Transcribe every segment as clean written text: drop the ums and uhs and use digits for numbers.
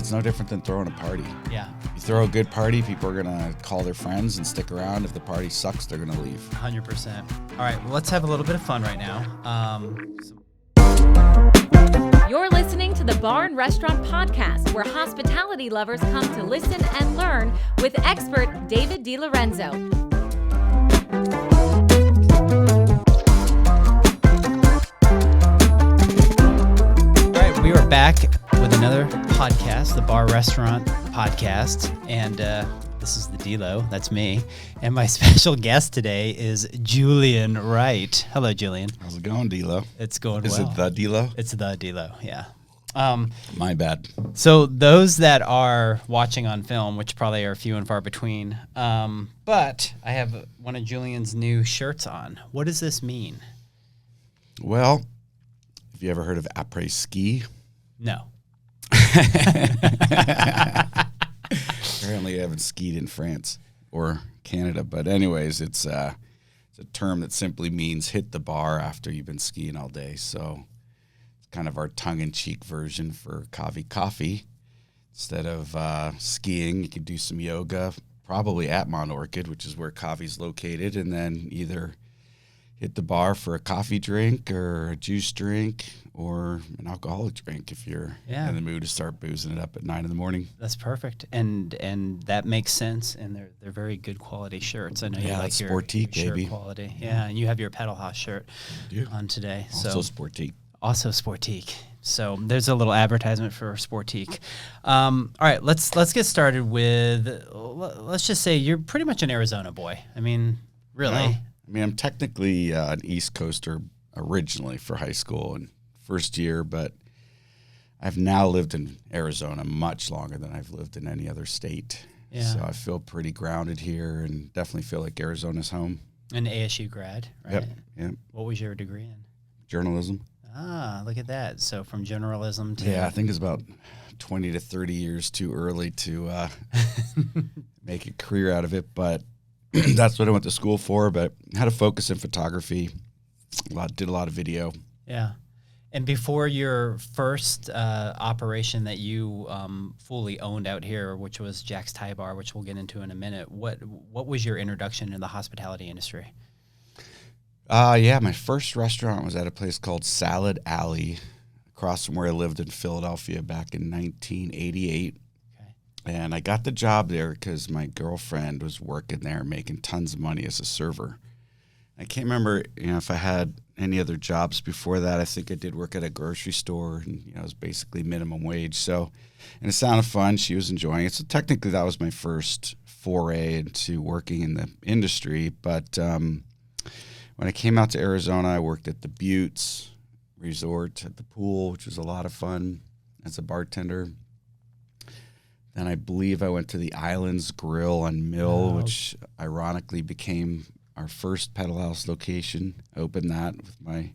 it's no different than throwing a party. Yeah. You throw a good party, people are going to call their friends and stick around. If the party sucks, they're going to leave. 100%. All right, well, let's have a little bit of fun right now. You're listening to the Bar and Restaurant Podcast, where hospitality lovers come to listen and learn with expert David DiLorenzo. All right, we are back with another podcast, the Bar Restaurant Podcast, and this is the Delo. That's me, and my special guest today is Julian Wright. Hello, Julian. How's it going, Delo? It's going Is well. it the Delo? It's the Delo, yeah. My bad. So those that are watching on film, which probably are few and far between, but I have one of Julian's new shirts on. What does this mean? Well, have you ever heard of après ski? No. Apparently I haven't skied in France or Canada, but anyways, it's a term that simply means hit the bar after you've been skiing all day. So it's kind of our tongue-in-cheek version for Kahvi coffee. Instead of skiing, you can do some yoga, probably at Mount Orchid, which is where Kahvi's located, and then either hit the bar for a coffee drink or a juice drink or an alcoholic drink if you're in the mood to start boozing it up at 9 a.m. That's perfect, and that makes sense, and they're very good quality shirts. I know you like your Sportique, shirt baby. quality. Yeah, and you have your Pedal Haus shirt on today. Also Sportique. Also Sportique. So there's a little advertisement for Sportique. All right, let's get started with, let's just say you're pretty much an Arizona boy. I mean, really. No. I mean, I'm technically an East Coaster originally for high school and first year, but I've now lived in Arizona much longer than I've lived in any other state. Yeah. So I feel pretty grounded here and definitely feel like Arizona's home. An ASU grad, right? Yep. What was your degree in? Journalism. Ah, look at that. So from journalism to... Yeah, I think it's about 20 to 30 years too early to make a career out of it, but that's what I went to school for, but had a focus in photography, did a lot of video. Yeah. And before your first operation that you fully owned out here, which was Jack's Thai Bar, which we'll get into in a minute, what was your introduction to the hospitality industry? My first restaurant was at a place called Salad Alley, across from where I lived in Philadelphia back in 1988. And I got the job there because my girlfriend was working there making tons of money as a server. I can't remember, if I had any other jobs before that. I think I did work at a grocery store, and it was basically minimum wage. So, and it sounded fun. She was enjoying it. So technically, that was my first foray into working in the industry. But when I came out to Arizona, I worked at the Buttes Resort at the pool, which was a lot of fun as a bartender. Then I believe I went to the Islands Grill on Mill, which ironically became our first Pedal Haus location. I opened that with my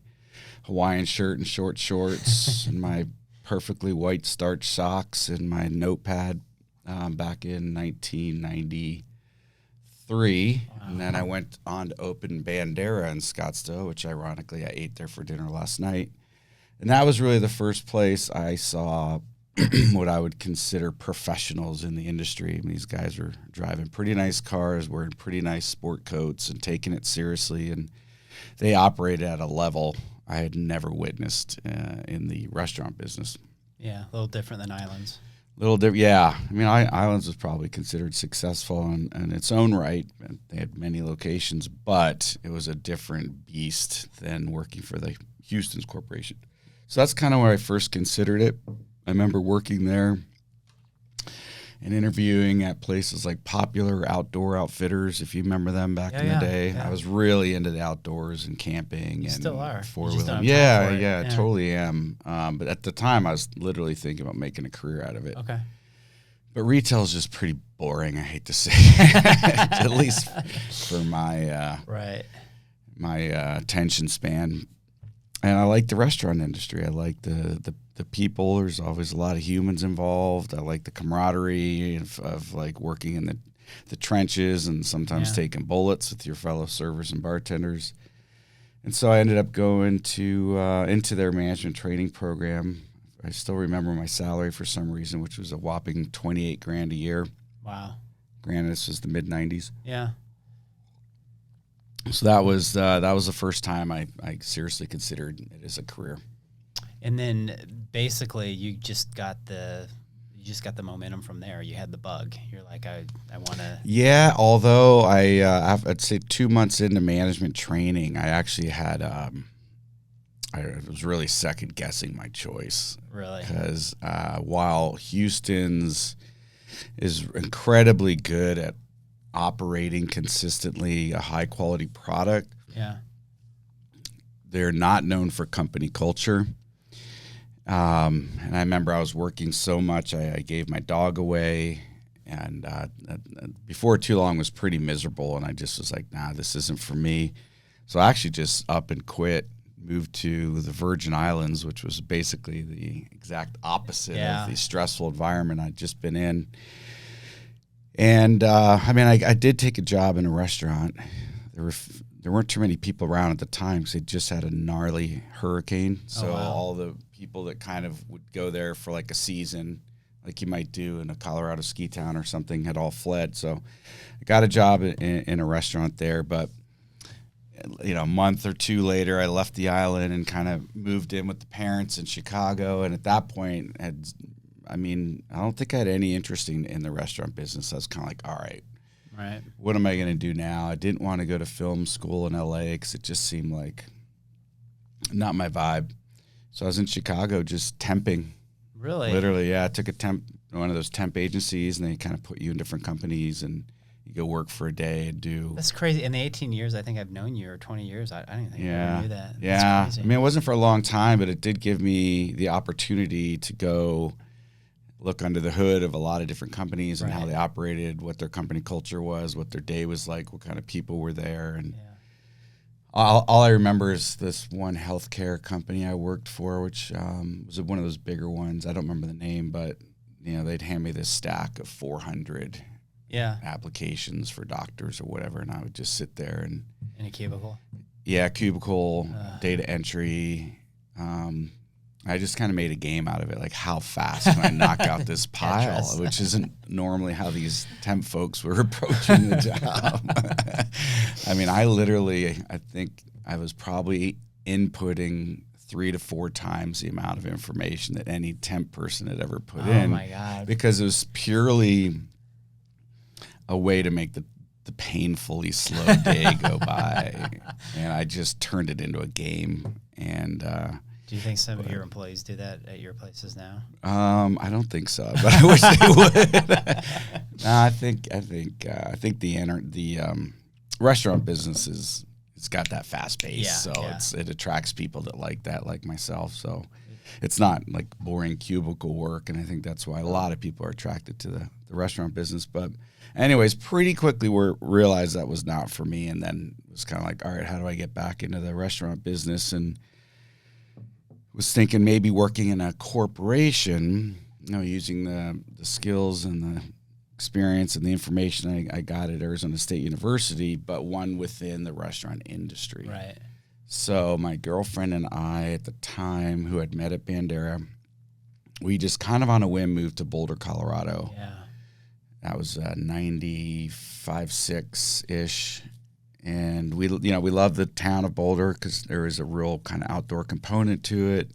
Hawaiian shirt and short shorts and my perfectly white starch socks and my notepad back in 1993. Wow. And then I went on to open Bandera in Scottsdale, which ironically I ate there for dinner last night. And that was really the first place I saw what I would consider professionals in the industry. I mean, these guys were driving pretty nice cars, wearing pretty nice sport coats, and taking it seriously. And they operated at a level I had never witnessed in the restaurant business. Yeah, a little different than Islands. A little different, yeah. I mean, Islands was probably considered successful in its own right. They had many locations, but it was a different beast than working for the Houston's Corporation. So that's kind of where I first considered it. I remember working there and interviewing at places like Popular Outdoor Outfitters, if you remember them back in the day. Yeah. I was really into the outdoors and camping. You and still are. four-wheeling. Yeah, totally am. But at the time, I was literally thinking about making a career out of it. Okay. But retail is just pretty boring, I hate to say. At least for my my attention span. And I like the restaurant industry. I like the people. There's always a lot of humans involved. I like the camaraderie of like working in the trenches and sometimes taking bullets with your fellow servers and bartenders. And so I ended up going to into their management training program. I still remember my salary for some reason, which was a whopping $28,000 a year. Wow. Granted, this was the mid '90s. Yeah. So that was the first time I seriously considered it as a career. And then basically you just got the momentum from there. You had the bug. You're like, I want to. Yeah, although I'd say 2 months into management training, I actually had I was really second guessing my choice. Really? Because while Houston's is incredibly good at operating consistently a high quality product, yeah, they're not known for company culture. And I remember I was working so much, I gave my dog away, and before too long was pretty miserable, and I just was like, nah, this isn't for me. So I actually just up and quit, moved to the Virgin Islands, which was basically the exact opposite of the stressful environment I'd just been in. And I did take a job in a restaurant. There weren't too many people around at the time because they just had a gnarly hurricane. So all the people that kind of would go there for like a season, like you might do in a Colorado ski town or something, had all fled. So I got a job in a restaurant there, but a month or two later, I left the island and kind of moved in with the parents in Chicago. And at that point, I don't think I had any interest in the restaurant business. I was kind of like, all right, what am I going to do now? I didn't want to go to film school in LA because it just seemed like not my vibe. So I was in Chicago just temping. Really? Literally, yeah. I took one of those temp agencies, and they kind of put you in different companies, and you go work for a day and do. That's crazy. In the 18 years I think I've known you, or 20 years, I don't even think I ever knew that. Yeah. That's crazy. It wasn't for a long time, but it did give me the opportunity to go look under the hood of a lot of different companies and how they operated, what their company culture was, what their day was like, what kind of people were there. And all I remember is this one healthcare company I worked for, which was one of those bigger ones. I don't remember the name, but they'd hand me this stack of 400 applications for doctors or whatever, and I would just sit there and in a cubicle. Yeah, cubicle, data entry. I just kind of made a game out of it, like how fast can I knock out this pile, which isn't normally how these temp folks were approaching the job. I think I was probably inputting 3 to 4 times the amount of information that any temp person had ever put in. Oh my God. Because it was purely a way to make the painfully slow day go by. And I just turned it into a game. And do you think some of your employees do that at your places now? I don't think so, but I wish they would. No, I think the restaurant business it's got that fast pace, it attracts people that like that, like myself. So it's not like boring cubicle work, and I think that's why a lot of people are attracted to the restaurant business. But anyways, pretty quickly we realized that was not for me, and then it was kind of like, all right, how do I get back into the restaurant business? And was thinking maybe working in a corporation, using the skills and the experience and the information I got at Arizona State University, but one within the restaurant industry. Right. So my girlfriend and I at the time, who had met at Bandera, we just kind of on a whim moved to Boulder, Colorado. Yeah. That was 95-6-ish. And we love the town of Boulder because there is a real kind of outdoor component to it.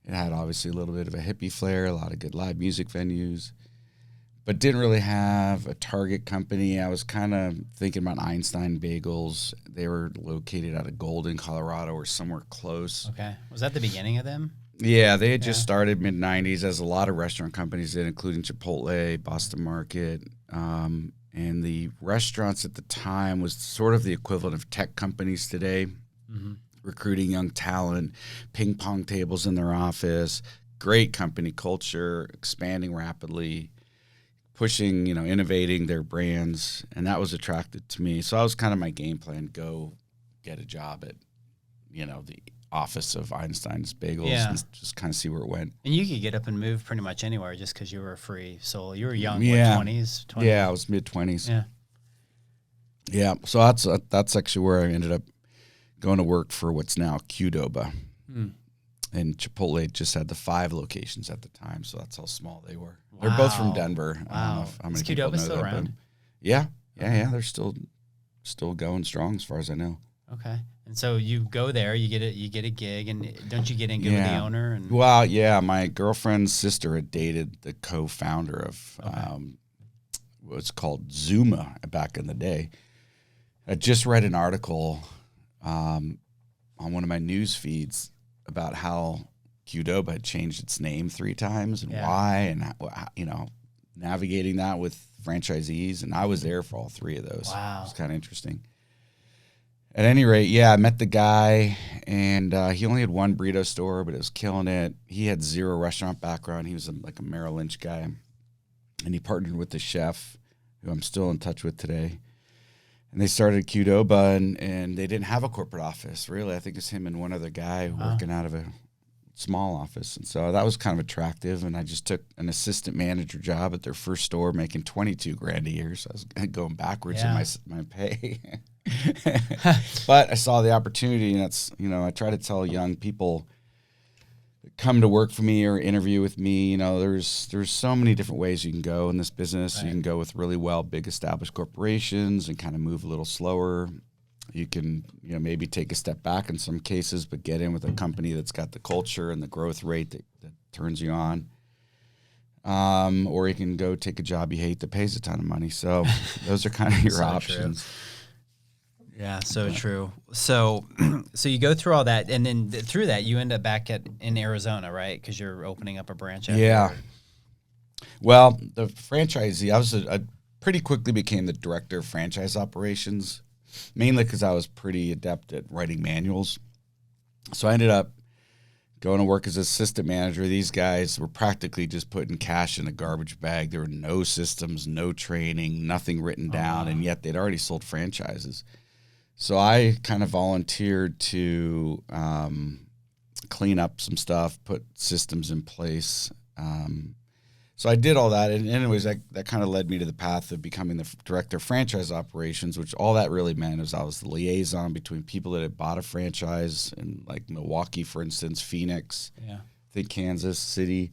It had obviously a little bit of a hippie flair, a lot of good live music venues, but didn't really have a target company. I was kind of thinking about Einstein Bagels. They were located out of Golden, Colorado, or somewhere close. Okay. Was that the beginning of them? Yeah, they had just started mid-'90s, as a lot of restaurant companies did, including Chipotle, Boston Market. And the restaurants at the time was sort of the equivalent of tech companies today, recruiting young talent, ping pong tables in their office, great company culture, expanding rapidly, pushing, innovating their brands. And that was attracted to me. So that was kind of my game plan, go get a job at, the office of Einstein's Bagels and just kind of see where it went. And you could get up and move pretty much anywhere just because you were a free soul. You were young, 20s? Yeah, I was mid-20s. Yeah. Yeah, so that's actually where I ended up going to work for what's now Qdoba. And Chipotle just had the 5 locations at the time, so that's how small they were. Wow. They're both from Denver. Wow. I don't know how many Is people know still that, around? Yeah. They're still going strong as far as I know. Okay. And so you go there, you get a gig, and don't you get in good with the owner? And well, yeah, my girlfriend's sister had dated the co-founder of what's called Zuma back in the day. I just read an article on one of my news feeds about how Qdoba had changed its name 3 times and why, and navigating that with franchisees. And I was there for all 3 of those. Wow. It was kind of interesting. At any rate, I met the guy, and he only had 1 burrito store, but it was killing it. He had 0 restaurant background. He was like a Merrill Lynch guy. And he partnered with the chef, who I'm still in touch with today. And they started Qdoba, and they didn't have a corporate office, really. I think it's him and one other guy working out of a small office. And so that was kind of attractive. And I just took an assistant manager job at their first store, making $22,000 a year. So I was going backwards in my pay. But I saw the opportunity, and that's, I try to tell young people that come to work for me or interview with me, there's so many different ways you can go in this business. Right. You can go with really big established corporations and kind of move a little slower. You can, maybe take a step back in some cases, but get in with a company that's got the culture and the growth rate that turns you on. Or you can go take a job you hate that pays a ton of money. So those are kind of your options. True. Yeah, so true. So you go through all that, and then through that, you end up back in Arizona, right? Because you're opening up a branch out there. There. Well, the franchisee, I pretty quickly became the director of franchise operations, mainly because I was pretty adept at writing manuals. So I ended up going to work as assistant manager. These guys were practically just putting cash in a garbage bag. There were no systems, no training, nothing written down, and yet they'd already sold franchises. So I kind of volunteered to clean up some stuff, put systems in place. So I did all that. And anyways, that kind of led me to the path of becoming the director of franchise operations, which all that really meant is I was the liaison between people that had bought a franchise in like Milwaukee, for instance, Phoenix, I think Kansas City,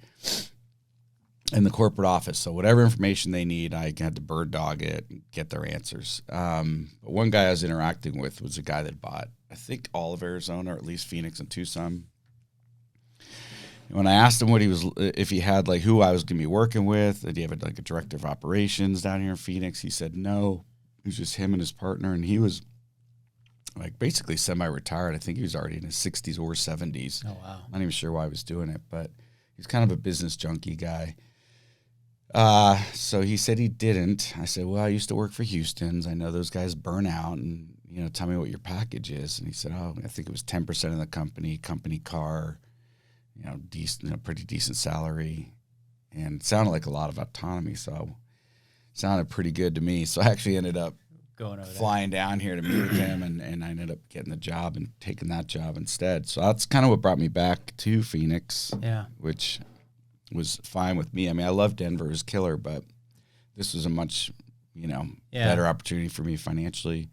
and the corporate office. So whatever information they need, I had to bird dog it and get their answers. But one guy I was interacting with was a guy that bought, I think, all of Arizona, or at least Phoenix and Tucson. And when I asked him if he had like who I was going to be working with, did he have like a director of operations down here in Phoenix? He said no. It was just him and his partner, and he was like basically semi-retired. I think he was already in his 60s or 70s. Oh wow! I'm not even sure why he was doing it, but he's kind of a business junkie guy. So he said he didn't. I said, well, I used to work for Houston's. I know those guys burn out, and, tell me what your package is. And he said, I think it was 10% of the company car, decent, pretty decent salary. And it sounded like a lot of autonomy. So it sounded pretty good to me. So I actually ended up flying down here to meet with him, and I ended up getting the job and taking that job instead. So that's kind of what brought me back to Phoenix, which was fine with me. I mean, I love Denver, it was killer, but this was a much, better opportunity for me financially.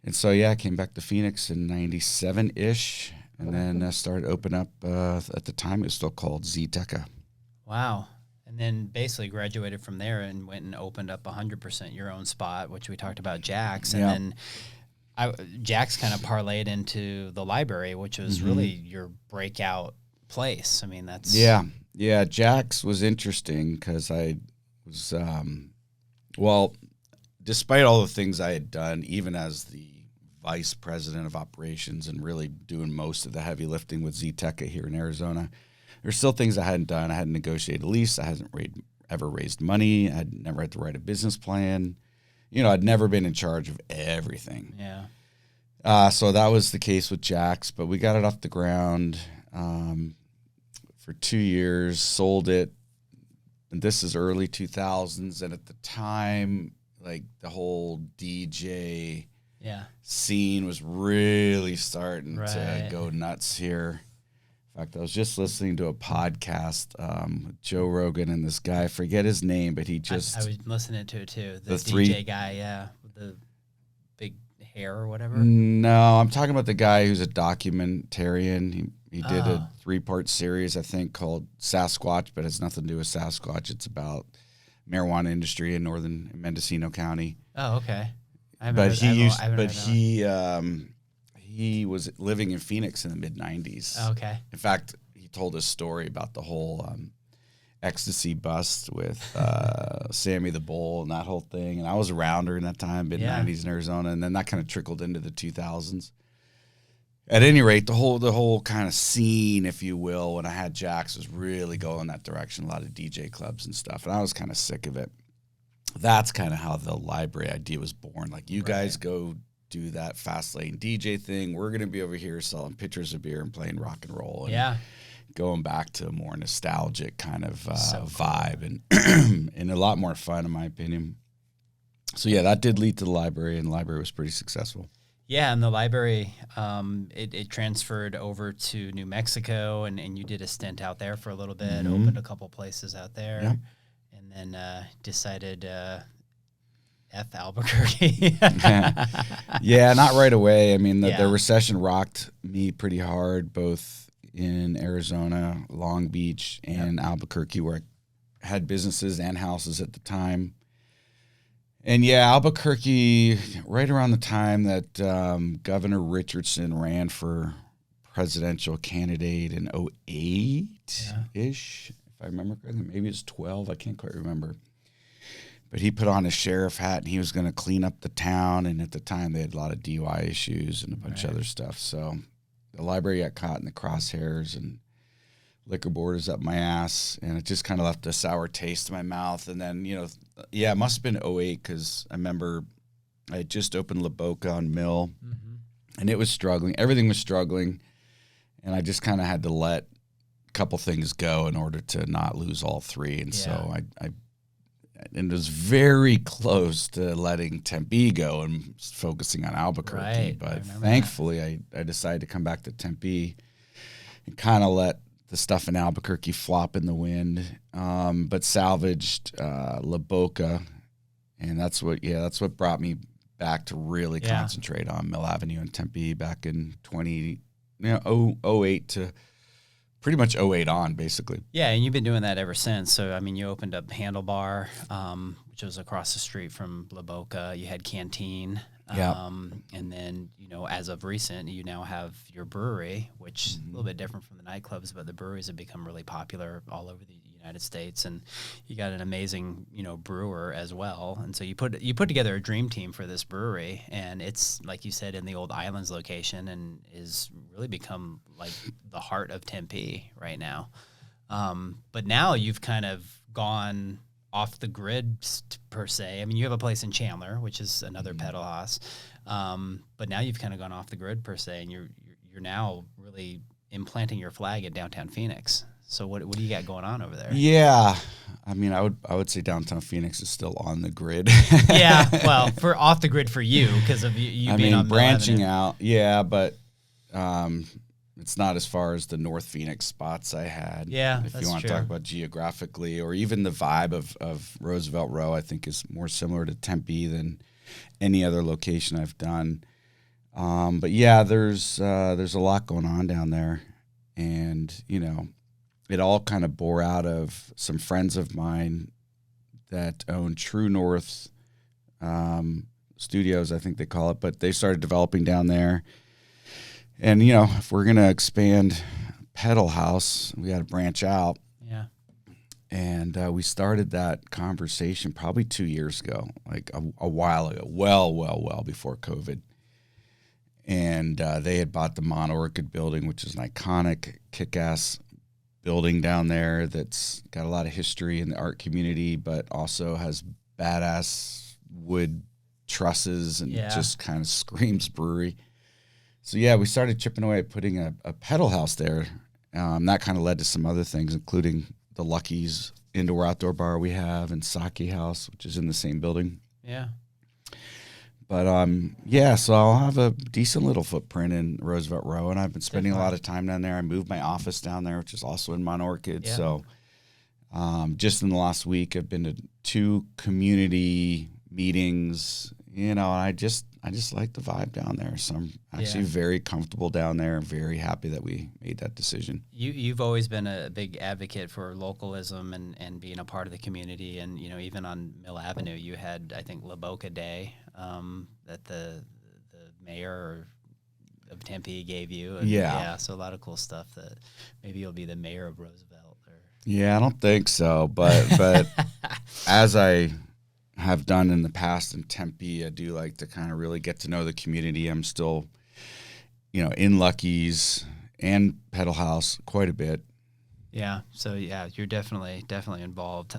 And so, I came back to Phoenix in 97-ish, and then started open up, at the time it was still called Zteca. Wow. And then basically graduated from there and went and opened up 100% your own spot, which we talked about Jack's. And then Jack's kind of parlayed into the library, which was really your breakout place. I mean, that's... Yeah, Jack's was interesting because I was, despite all the things I had done, even as the vice president of operations and really doing most of the heavy lifting with Zteca here in Arizona, there's still things I hadn't done. I hadn't negotiated a lease. I hadn't ever raised money. I'd never had to write a business plan. I'd never been in charge of everything. Yeah. So that was the case with Jack's, but we got it off the ground. For 2 years, sold it, and this is early 2000s, and at the time, like, the whole DJ scene was really starting to go nuts here. In fact, I was just listening to a podcast with Joe Rogan and this guy, I forget his name, but he just... I was listening to it, too. The DJ guy, with the big hair or whatever. No, I'm talking about the guy who's a documentarian. He did a 3-part series, I think, called Sasquatch, but it has nothing to do with Sasquatch. It's about marijuana industry in northern Mendocino County. Oh, okay. He was living in Phoenix in the mid-90s. Okay. In fact, he told a story about the whole ecstasy bust with Sammy the Bull and that whole thing. And I was around during that time, mid-90s in Arizona, and then that kind of trickled into the 2000s. At any rate, the whole kind of scene, if you will, when I had Jax was really going that direction, a lot of DJ clubs and stuff, and I was kind of sick of it. That's kind of how the library idea was born. Like, you guys go do that fast lane DJ thing. We're going to be over here selling pitchers of beer and playing rock and roll. And going back to a more nostalgic kind of vibe and a lot more fun, in my opinion. So, yeah, that did lead to the library, and the library was pretty successful. Yeah, and the library, it transferred over to New Mexico, and you did a stint out there for a little bit, opened a couple places out there, and then decided F Albuquerque. Yeah, not right away. I mean, the recession rocked me pretty hard, both in Arizona, Long Beach, and Albuquerque, where I had businesses and houses at the time. And yeah, Albuquerque, right around the time that Governor Richardson ran for presidential candidate in 2008-ish, if I remember correctly. Maybe it's 12, I can't quite remember. But he put on his sheriff hat, and he was going to clean up the town. And at the time, they had a lot of DUI issues and a bunch of other stuff. So the library got caught in the crosshairs, and liquor board is up my ass, and it just kind of left a sour taste in my mouth. And then, it must have been 2008, because I remember I had just opened La Boca on Mill, and it was struggling. Everything was struggling, and I just kind of had to let a couple things go in order to not lose all three. And so I was very close to letting Tempe go and focusing on Albuquerque. Right. But thankfully, I decided to come back to Tempe and kind of let the stuff in Albuquerque flop in the wind, but salvaged La Boca, and that's what brought me back to really concentrate on Mill Avenue and Tempe back in 08 to pretty much 08 on, basically. Yeah, and you've been doing that ever since. So, I mean, you opened up Handlebar, which was across the street from La Boca. You had Canteen. And then, as of recent, you now have your brewery, which is a little bit different from the nightclubs, but the breweries have become really popular all over the United States, and you got an amazing, brewer as well. And so you put together a dream team for this brewery, and it's, like you said, in the old Islands location, and is really become like the heart of Tempe right now. But now you've kind of gone off the grid per se. I mean, you have a place in Chandler, which is another Pedal Haus, but now you've kind of gone off the grid per se, and you're now really implanting your flag in downtown Phoenix. So what do you got going on over there? Yeah, I mean, I would say downtown Phoenix is still on the grid. Yeah, well, for off the grid for you because of you being on branching out. Yeah, but it's not as far as the North Phoenix spots I had. Yeah, if you want to talk about geographically, or even the vibe of Roosevelt Row, I think is more similar to Tempe than any other location I've done. But yeah, there's a lot going on down there, and it all kind of bore out of some friends of mine that own True North Studios, I think they call it, but they started developing down there. And, if we're going to expand Pedal Haus, we got to branch out. Yeah. And we started that conversation probably 2 years ago, like a while ago, well before COVID. And they had bought the Mon Orchid building, which is an iconic, kick-ass building down there that's got a lot of history in the art community, but also has badass wood trusses and just kind of screams brewery. So, yeah, we started chipping away at putting a pedal house there. That kind of led to some other things, including the Lucky's indoor-outdoor bar we have, and Sake House, which is in the same building. Yeah. But, so I'll have a decent little footprint in Roosevelt Row, and I've been spending a lot of time down there. I moved my office down there, which is also in Mon Orchid. Yeah. So just in the last week, I've been to 2 community meetings, and I I just like the vibe down there. So I'm actually very comfortable down there. Very happy that we made that decision. You've always been a big advocate for localism and being a part of the community. And, you know, even on Mill Avenue, you had, I think, La Boca Day that the mayor of Tempe gave you. And so a lot of cool stuff that maybe you'll be the mayor of Roosevelt. Yeah, I don't think so. But as I have done in the past in Tempe, I do like to kind of really get to know the community. I'm still, you know, in Lucky's and Pedal Haus quite a bit. Yeah. So you're definitely involved.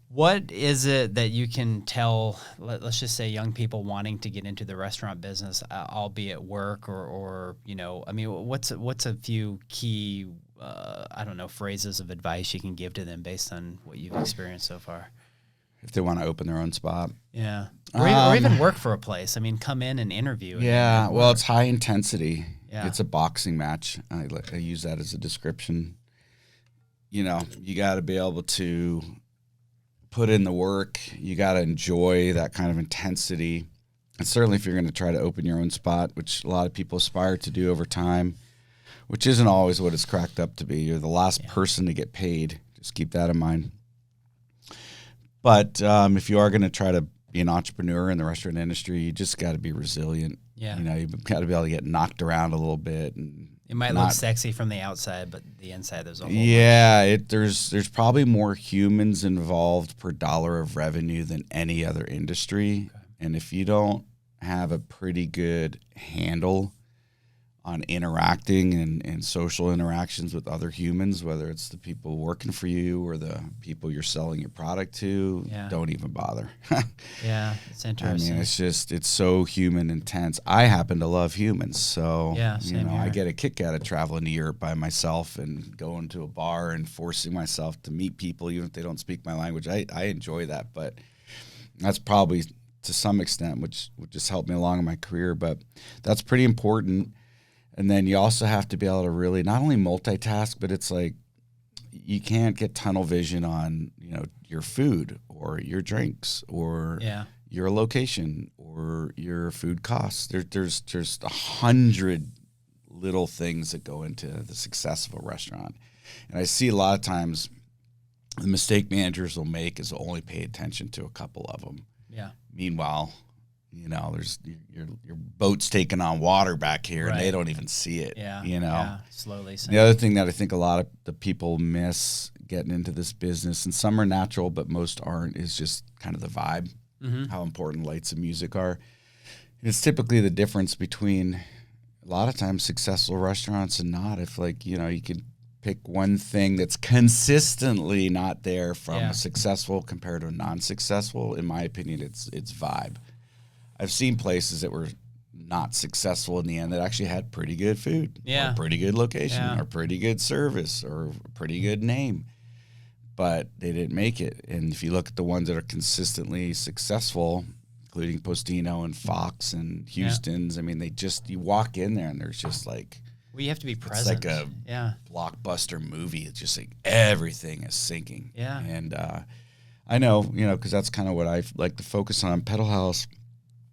What is it that you can tell, let's just say young people wanting to get into the restaurant business, albeit at work or, you know, I mean, what's a few key, phrases of advice you can give to them based on what you've experienced so far? If they want to open their own spot. Yeah. Or even work for a place. I mean, come in and interview. Yeah. Well, it's high intensity. Yeah. It's a boxing match. I use that as a description. You know, you got to be able to put in the work. You got to enjoy that kind of intensity. And certainly if you're going to try to open your own spot, which a lot of people aspire to do over time, which isn't always what it's cracked up to be. You're the last person to get paid. Just keep that in mind. But if you are going to try to be an entrepreneur in the restaurant industry, you just got to be resilient. Yeah. You know, you've got to be able to get knocked around a little bit. And it might look sexy from the outside, but the inside there's a whole there's probably more humans involved per dollar of revenue than any other industry. Okay. And if you don't have a pretty good handle on interacting and social interactions with other humans, whether it's the people working for you or the people you're selling your product to, don't even bother. Yeah, it's interesting. I mean, it's so human intense. I happen to love humans, so I get a kick out of traveling to Europe by myself and going to a bar and forcing myself to meet people, even if they don't speak my language. I enjoy that, but that's probably to some extent, which just helped me along in my career, but that's pretty important. And then you also have to be able to really not only multitask, but it's like you can't get tunnel vision on, you know, your food or your drinks or your location or your food costs. There's just 100 little things that go into the success of a restaurant. And I see a lot of times the mistake managers will make is only pay attention to a couple of them. Yeah. Meanwhile, you know, there's your boat's taking on water back here, and they don't even see it. Yeah, you know, slowly. The other thing that I think a lot of the people miss getting into this business, and some are natural, but most aren't, is just kind of the vibe, how important lights and music are. And it's typically the difference between a lot of times successful restaurants and not. If you could pick one thing that's consistently not there from a successful compared to a non-successful, in my opinion, it's vibe. I've seen places that were not successful in the end that actually had pretty good food, or pretty good location, or pretty good service, or a pretty good name, but they didn't make it. And if you look at the ones that are consistently successful, including Postino and Fox and Houston's, I mean, you walk in there and there's just like, well, you have to be present. It's like a blockbuster movie. It's just like everything is sinking. Yeah. And I know, because that's kind of what I like to focus on. Pedal Haus,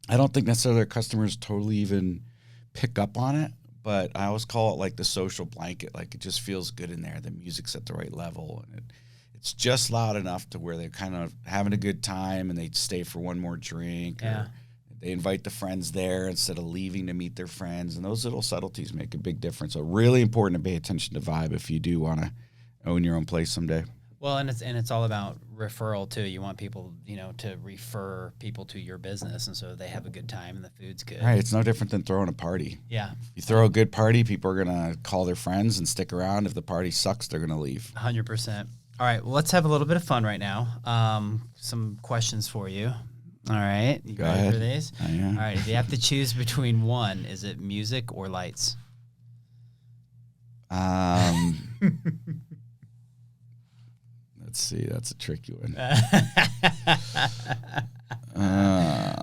I don't think necessarily our customers totally even pick up on it, but I always call it like the social blanket. Like, it just feels good in there. The music's at the right level, and it's just loud enough to where they're kind of having a good time and they stay for one more drink. Or they invite the friends there instead of leaving to meet their friends. And those little subtleties make a big difference. So really important to pay attention to vibe if you do want to own your own place someday. Well, and it's all about referral too. You want people, to refer people to your business, and so they have a good time and the food's good. Right. It's no different than throwing a party. Yeah. You throw a good party, people are gonna call their friends and stick around. If the party sucks, they're gonna leave. 100%. All right. Well, let's have a little bit of fun right now. Some questions for you. All right. You Go ready ahead. for these? I am. All right. If you have to choose between one, is it music or lights? Let's see. That's a tricky one. I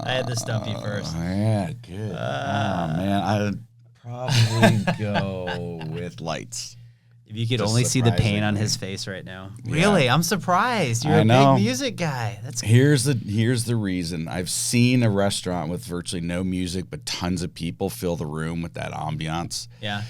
had to stump you first. Yeah, good. Man, I'd probably go with lights. If you could Just only see the pain on surprisingly. his face right now. Yeah. Really? I'm surprised. You're I a know. big music guy. That's Here's the reason. I've seen a restaurant with virtually no music, but tons of people fill the room with that ambiance. yeah.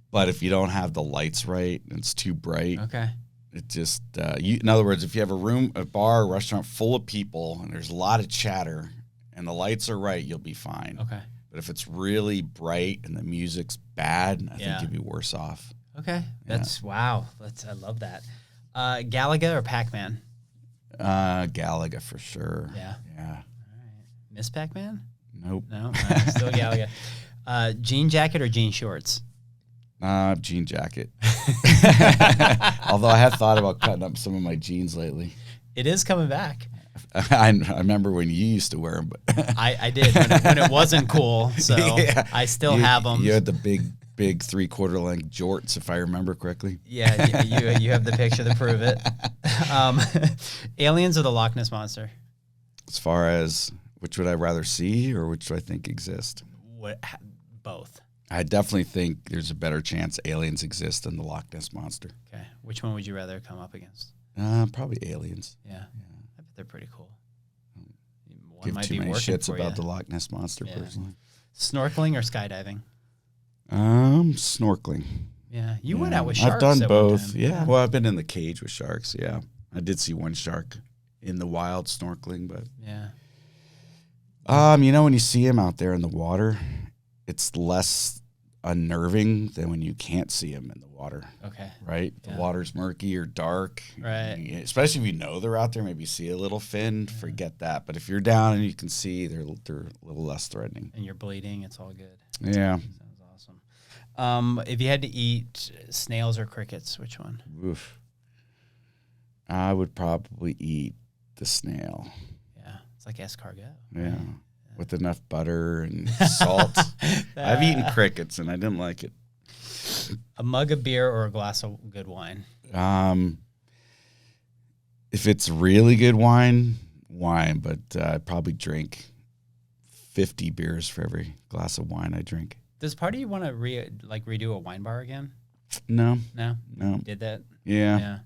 But if you don't have the lights right, and it's too bright. Okay. It just, in other words, if you have a bar, a restaurant full of people, and there's a lot of chatter, and the lights are right, you'll be fine. Okay. But if it's really bright and the music's bad, I Yeah. think you'd be worse off. Okay. That's wow. I love that. Galaga or Pac-Man? Galaga for sure. Yeah. Yeah. Miss Pac-Man? Nope. No. Still Galaga. Jean jacket or jean shorts? Jean jacket. Although I have thought about cutting up some of my jeans lately. It is coming back. I remember when you used to wear them, but I did when it wasn't cool. So Yeah. I still have them. You had the big 3/4 length jorts, if I remember correctly. Yeah, you have the picture to prove it. Aliens or the Loch Ness Monster? As far as which would I rather see or which do I think exist? Both. I definitely think there's a better chance aliens exist than the Loch Ness Monster. Okay. Which one would you rather come up against? Probably aliens. Yeah. I bet they're pretty cool. One Give might too be many working shits for about you. the Loch Ness Monster, Yeah. personally. Snorkeling or skydiving? Snorkeling. Yeah. You went out with I've sharks. done at one both. time. Yeah. Well, I've been in the cage with sharks. Yeah. I did see one shark in the wild snorkeling, but Yeah. when you see him out there in the water, it's less unnerving than when you can't see him in the water. Okay. Right? The Yeah. water's murky or dark. Right. Especially if you know they're out there, maybe you see a little fin, forget that. But if you're down and you can see, they're a little less threatening. And you're bleeding, it's all good. Yeah. Sounds awesome. If you had to eat snails or crickets, which one? Oof. I would probably eat the snail. Yeah. It's like escargot. Yeah. With enough butter and salt. I've eaten crickets and I didn't like it. A mug of beer or a glass of good wine? If it's really good wine, but I'd probably drink 50 beers for every glass of wine I drink. Does part of you want to redo a wine bar again? No. No? No. Did that? Yeah.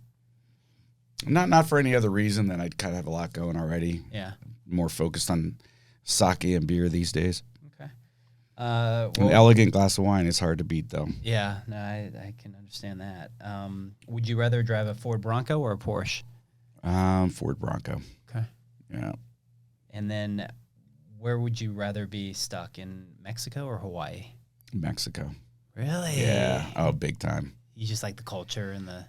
Not for any other reason than I'd kind of have a lot going already. Yeah. More focused on sake and beer these days. Okay. An elegant glass of wine is hard to beat, though. Yeah, no, I can understand that. Would you rather drive a Ford Bronco or a Porsche? Ford Bronco. Okay. Yeah. And then where would you rather be stuck, in Mexico or Hawaii? Mexico. Really? Yeah. Oh, big time. You just like the culture and the...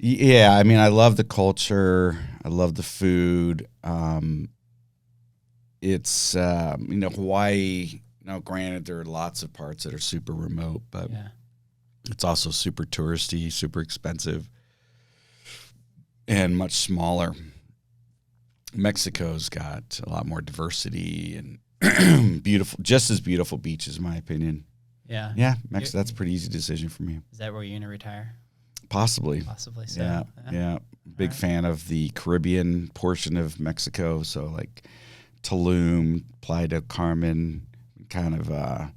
Yeah, I mean, I love the culture. I love the food. It's, Hawaii, granted, there are lots of parts that are super remote, but Yeah. it's also super touristy, super expensive, and much smaller. Mexico's got a lot more diversity and just as beautiful beaches, in my opinion. Yeah. Yeah, that's a pretty easy decision for me. Is that where you're going to retire? Possibly. Possibly so. Yeah. Big fan of the Caribbean portion of Mexico. So like Tulum, Playa del Carmen, kind of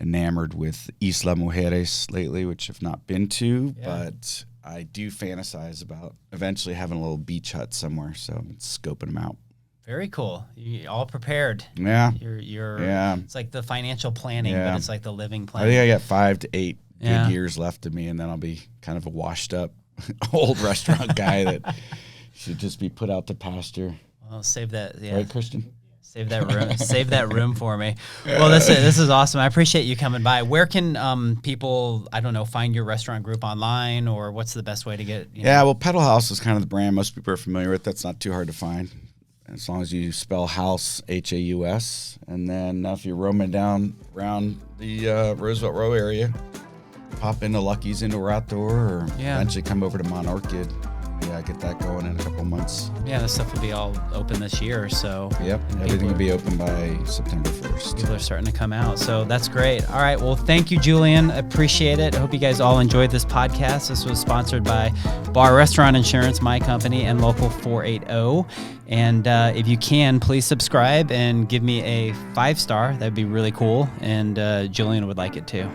enamored with Isla Mujeres lately, which I've not been to, but I do fantasize about eventually having a little beach hut somewhere. So I'm scoping them out. Very cool. You all prepared. Yeah. You're Yeah. It's like the financial planning, Yeah. but it's like the living I planning. think I got 5 to 8 Yeah. good years left of me, and then I'll be kind of a washed up old restaurant guy that should just be put out to pasture. Well, save that. Yeah. Right, Christian? Save that room. Save that room for me. Well, this is awesome. I appreciate you coming by. Where can people, I don't know, find your restaurant group online, or what's the best way to get? Yeah, well, Pedal Haus is kind of the brand most people are familiar with. That's not too hard to find, as long as you spell house Haus. And then if you're roaming down around the Roosevelt Row area, pop into Lucky's Indoor Outdoor, or eventually come over to Mount Orchid. Yeah, get that going in a couple months. Yeah, this stuff will be all open this year. So Yep, everything will be open by September 1st. People are starting to come out. So that's great. All right. Well, thank you, Julian. Appreciate it. I hope you guys all enjoyed this podcast. This was sponsored by Bar Restaurant Insurance, my company, and Local 480. And if you can, please subscribe and give me a 5-star. That'd be really cool. And Julian would like it too.